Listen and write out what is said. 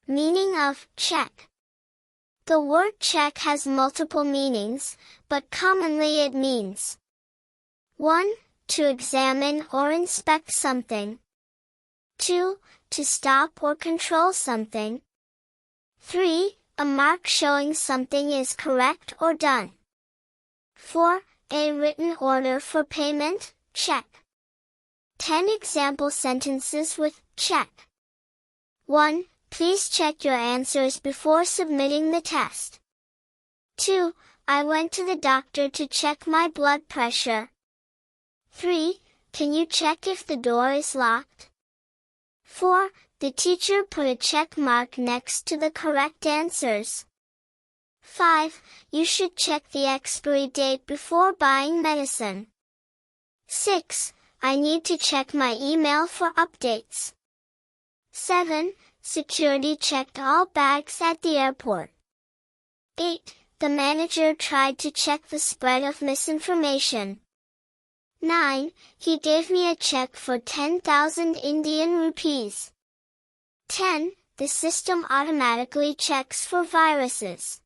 Meaning of check. The word check has multiple meanings, but commonly it means 1. To examine or inspect something. 2. To stop or control something. 3. A mark showing something is correct or done. 4. A written order for payment, check. 10 example sentences with check. 1. Please check your answers before submitting the test. 2. I went to the doctor to check my blood pressure. 3. Can you check if the door is locked? 4. The teacher put a check mark next to the correct answers. 5. You should check the expiry date before buying medicine. 6. I need to check my email for updates. 7. Security checked all bags at the airport. 8. The manager tried to check the spread of misinformation. 9. He gave me a check for 10,000 Indian rupees. 10. The system automatically checks for viruses.